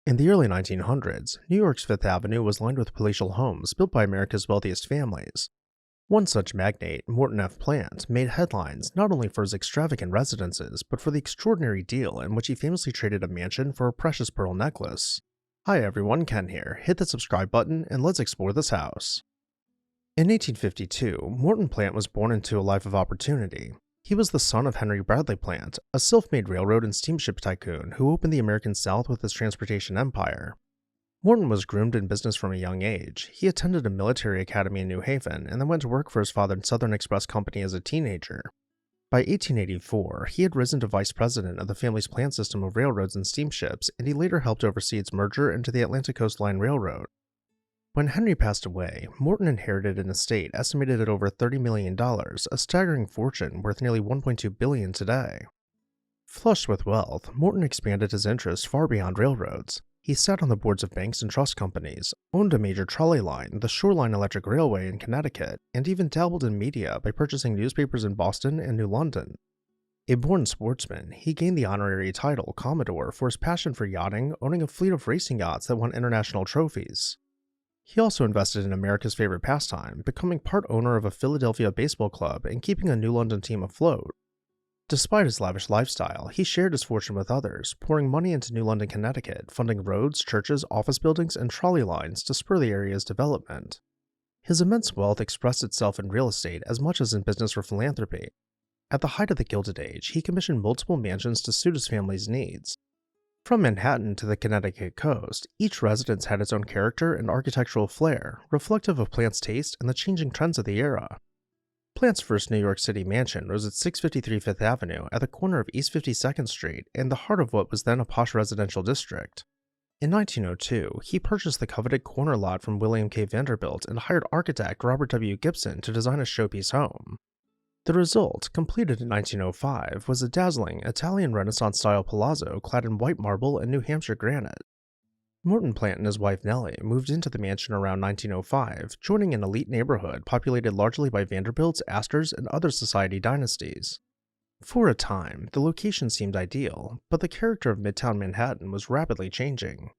In the early 1900s, New York's Fifth Avenue was lined with palatial homes built by America's wealthiest families. One such magnate, Morton F. Plant, made headlines not only for his extravagant residences, but for the extraordinary deal in which he famously traded a mansion for a precious pearl necklace. Hi everyone, Ken here. Hit the subscribe button and let's explore this house. In 1852, Morton Plant was born into a life of opportunity. He was the son of Henry Bradley Plant, a self-made railroad and steamship tycoon who opened the American South with his transportation empire. Morton was groomed in business from a young age. He attended a military academy in New Haven and then went to work for his father's Southern Express Company as a teenager. By 1884, he had risen to vice president of the family's plant system of railroads and steamships, and he later helped oversee its merger into the Atlantic Coast Line Railroad. When Henry passed away, Morton inherited an estate estimated at over $30 million, a staggering fortune worth nearly $1.2 billion today. Flushed with wealth, Morton expanded his interests far beyond railroads. He sat on the boards of banks and trust companies, owned a major trolley line, the Shoreline Electric Railway in Connecticut, and even dabbled in media by purchasing newspapers in Boston and New London. A born sportsman, he gained the honorary title Commodore for his passion for yachting, owning a fleet of racing yachts that won international trophies. He also invested in America's favorite pastime, becoming part owner of a Philadelphia baseball club and keeping a New London team afloat. Despite his lavish lifestyle, he shared his fortune with others, pouring money into New London, Connecticut, funding roads, churches, office buildings, and trolley lines to spur the area's development. His immense wealth expressed itself in real estate as much as in business or philanthropy. At the height of the Gilded Age, he commissioned multiple mansions to suit his family's needs. From Manhattan to the Connecticut coast, each residence had its own character and architectural flair, reflective of Plant's taste and the changing trends of the era. Plant's first New York City mansion rose at 653 Fifth Avenue at the corner of East 52nd Street in the heart of what was then a posh residential district. In 1902, he purchased the coveted corner lot from William K. Vanderbilt and hired architect Robert W. Gibson to design a showpiece home. The result, completed in 1905, was a dazzling Italian Renaissance-style palazzo clad in white marble and New Hampshire granite. Morton Plant and his wife Nellie moved into the mansion around 1905, joining an elite neighborhood populated largely by Vanderbilts, Astors, and other society dynasties. For a time, the location seemed ideal, but the character of Midtown Manhattan was rapidly changing.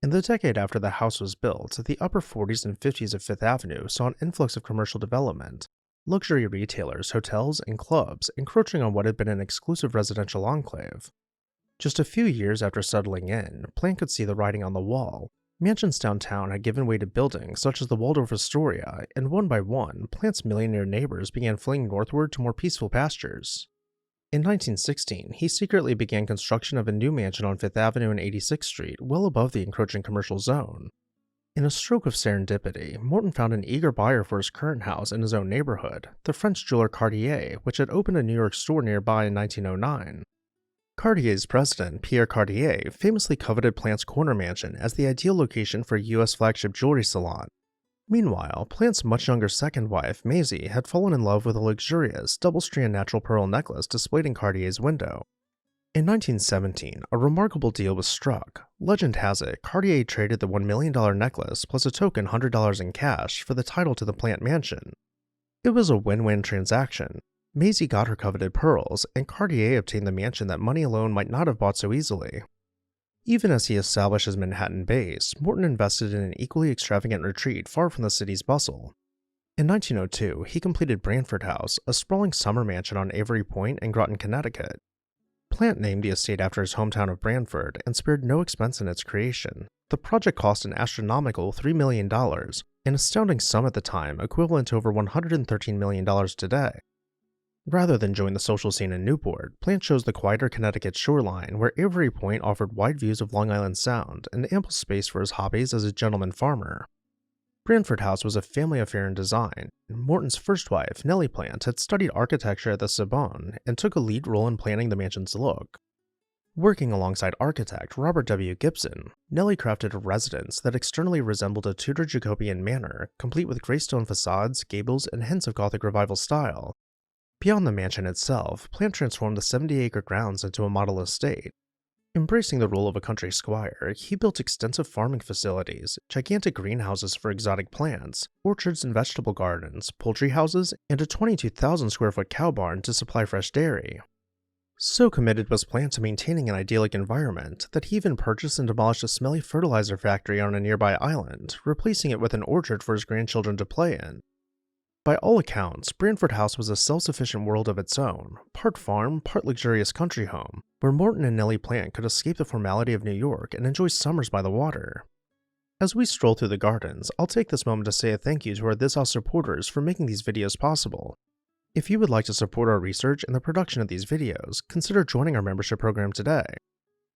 In the decade after the house was built, the upper 40s and 50s of Fifth Avenue saw an influx of commercial development. Luxury retailers, hotels, and clubs encroaching on what had been an exclusive residential enclave. Just a few years after settling in, Plant could see the writing on the wall. Mansions downtown had given way to buildings such as the Waldorf Astoria, and one by one, Plant's millionaire neighbors began fleeing northward to more peaceful pastures. In 1916, he secretly began construction of a new mansion on Fifth Avenue and 86th Street, well above the encroaching commercial zone. In a stroke of serendipity, Morton found an eager buyer for his current house in his own neighborhood, the French jeweler Cartier, which had opened a New York store nearby in 1909. Cartier's president, Pierre Cartier, famously coveted Plant's corner mansion as the ideal location for a U.S. flagship jewelry salon. Meanwhile, Plant's much younger second wife, Maisie, had fallen in love with a luxurious, double-strand natural pearl necklace displayed in Cartier's window. In 1917, a remarkable deal was struck. Legend has it, Cartier traded the $1 million necklace plus a token $100 in cash for the title to the Plant mansion. It was a win-win transaction. Maisie got her coveted pearls, and Cartier obtained the mansion that money alone might not have bought so easily. Even as he established his Manhattan base, Morton invested in an equally extravagant retreat far from the city's bustle. In 1902, he completed Branford House, a sprawling summer mansion on Avery Point in Groton, Connecticut. Plant named the estate after his hometown of Branford and spared no expense in its creation. The project cost an astronomical $3 million, an astounding sum at the time equivalent to over $113 million today. Rather than join the social scene in Newport, Plant chose the quieter Connecticut shoreline where Avery Point offered wide views of Long Island Sound and ample space for his hobbies as a gentleman farmer. Branford House was a family affair in design. Morton's first wife, Nellie Plant, had studied architecture at the Sorbonne and took a lead role in planning the mansion's look. Working alongside architect Robert W. Gibson, Nellie crafted a residence that externally resembled a Tudor Jacobean manor, complete with greystone facades, gables, and hints of Gothic Revival style. Beyond the mansion itself, Plant transformed the 70-acre grounds into a model estate. Embracing the role of a country squire, he built extensive farming facilities, gigantic greenhouses for exotic plants, orchards and vegetable gardens, poultry houses, and a 22,000 square foot cow barn to supply fresh dairy. So committed was Plant to maintaining an idyllic environment that he even purchased and demolished a smelly fertilizer factory on a nearby island, replacing it with an orchard for his grandchildren to play in. By all accounts, Branford House was a self-sufficient world of its own, part farm, part luxurious country home, where Morton and Nellie Plant could escape the formality of New York and enjoy summers by the water. As we stroll through the gardens, I'll take this moment to say a thank you to our This House supporters for making these videos possible. If you would like to support our research and the production of these videos, consider joining our membership program today.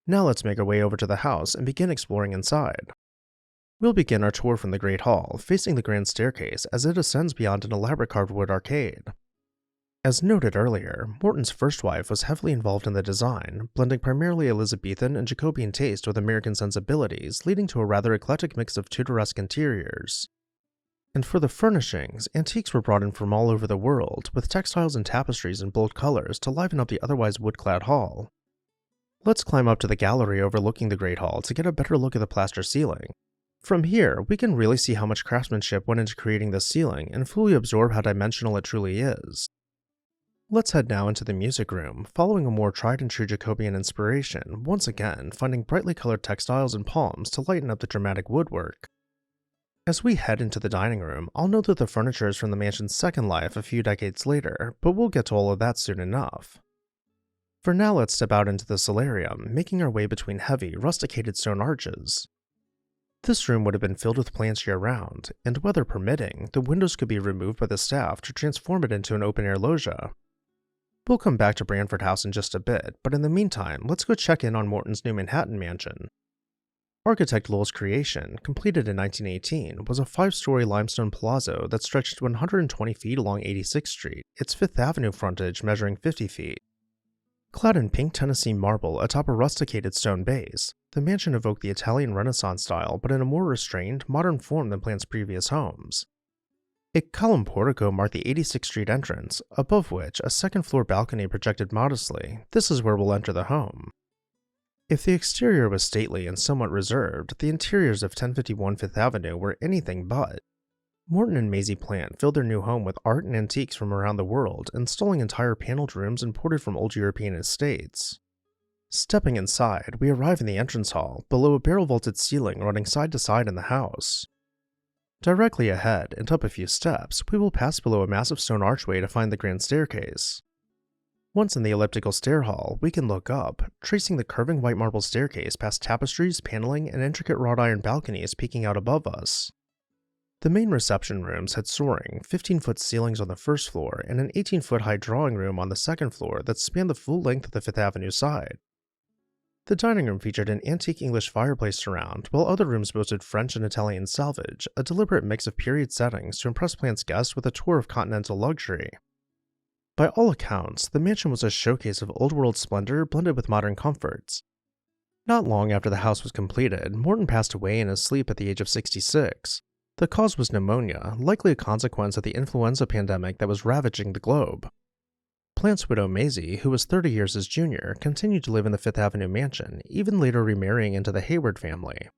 Now let's make our way over to the house and begin exploring inside. We'll begin our tour from the Great Hall, facing the grand staircase as it ascends beyond an elaborate carved wood arcade. As noted earlier, Morton's first wife was heavily involved in the design, blending primarily Elizabethan and Jacobean taste with American sensibilities, leading to a rather eclectic mix of Tudoresque interiors. And for the furnishings, antiques were brought in from all over the world, with textiles and tapestries in bold colors to liven up the otherwise wood-clad hall. Let's climb up to the gallery overlooking the Great Hall to get a better look at the plaster ceiling. From here, we can really see how much craftsmanship went into creating this ceiling and fully absorb how dimensional it truly is. Let's head now into the music room, following a more tried-and-true Jacobean inspiration, once again finding brightly colored textiles and palms to lighten up the dramatic woodwork. As we head into the dining room, I'll note that the furniture is from the mansion's second life a few decades later, but we'll get to all of that soon enough. For now, let's step out into the solarium, making our way between heavy, rusticated stone arches. This room would have been filled with plants year-round, and weather permitting, the windows could be removed by the staff to transform it into an open-air loggia. We'll come back to Branford House in just a bit, but in the meantime, let's go check in on Morton's new Manhattan mansion. Architect Lowell's creation, completed in 1918, was a 5-story limestone palazzo that stretched 120 feet along 86th Street, its Fifth Avenue frontage measuring 50 feet. Clad in pink Tennessee marble atop a rusticated stone base, the mansion evoked the Italian Renaissance style but in a more restrained, modern form than Plant's previous homes. A column portico marked the 86th Street entrance, above which a second-floor balcony projected modestly. This is where we'll enter the home. If the exterior was stately and somewhat reserved, the interiors of 1051 Fifth Avenue were anything but. Morton and Maisie Plant filled their new home with art and antiques from around the world, installing entire paneled rooms imported from old European estates. Stepping inside, we arrive in the entrance hall, below a barrel-vaulted ceiling running side to side in the house. Directly ahead, and up a few steps, we will pass below a massive stone archway to find the grand staircase. Once in the elliptical stair hall, we can look up, tracing the curving white marble staircase past tapestries, paneling, and intricate wrought iron balconies peeking out above us. The main reception rooms had soaring, 15-foot ceilings on the first floor and an 18-foot high drawing room on the second floor that spanned the full length of the Fifth Avenue side. The dining room featured an antique English fireplace surround, while other rooms boasted French and Italian salvage, a deliberate mix of period settings to impress Plant's guests with a tour of continental luxury. By all accounts, the mansion was a showcase of old-world splendor blended with modern comforts. Not long after the house was completed, Morton passed away in his sleep at the age of 66. The cause was pneumonia, likely a consequence of the influenza pandemic that was ravaging the globe. Plant's widow Maisie, who was 30 years his junior, continued to live in the Fifth Avenue mansion, even later remarrying into the Hayward family.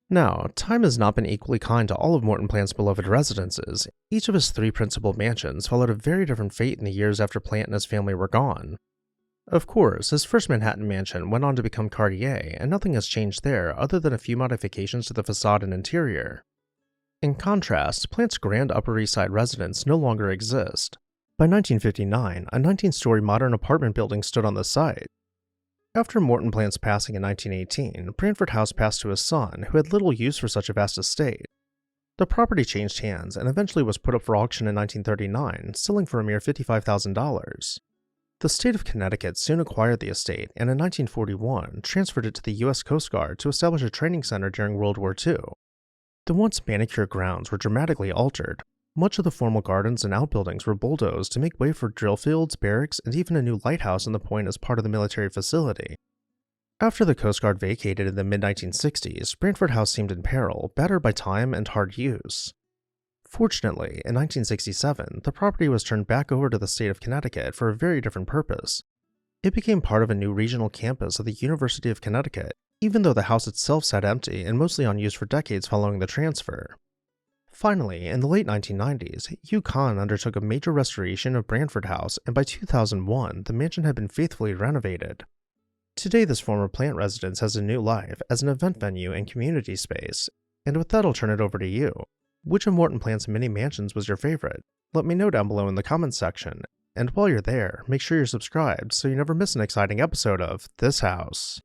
Now, time has not been equally kind to all of Morton Plant's beloved residences. Each of his 3 principal mansions followed a very different fate in the years after Plant and his family were gone. Of course, his first Manhattan mansion went on to become Cartier, and nothing has changed there other than a few modifications to the facade and interior. In contrast, Plant's grand Upper East Side residence no longer exists. By 1959, a 19-story modern apartment building stood on the site. After Morton Plant's passing in 1918, Branford House passed to his son, who had little use for such a vast estate. The property changed hands and eventually was put up for auction in 1939, selling for a mere $55,000. The state of Connecticut soon acquired the estate and in 1941 transferred it to the U.S. Coast Guard to establish a training center during World War II. The once manicured grounds were dramatically altered. Much of the formal gardens and outbuildings were bulldozed to make way for drill fields, barracks, and even a new lighthouse on the point as part of the military facility. After the Coast Guard vacated in the mid-1960s, Branford House seemed in peril, battered by time and hard use. Fortunately, in 1967, the property was turned back over to the state of Connecticut for a very different purpose. It became part of a new regional campus of the University of Connecticut, even though the house itself sat empty and mostly unused for decades following the transfer. Finally, in the late 1990s, Hugh Kahn undertook a major restoration of Branford House, and by 2001, the mansion had been faithfully renovated. Today, this former plant residence has a new life as an event venue and community space. And with that, I'll turn it over to you. Which of Morton Plant's many mansions was your favorite? Let me know down below in the comments section. And while you're there, make sure you're subscribed so you never miss an exciting episode of This House.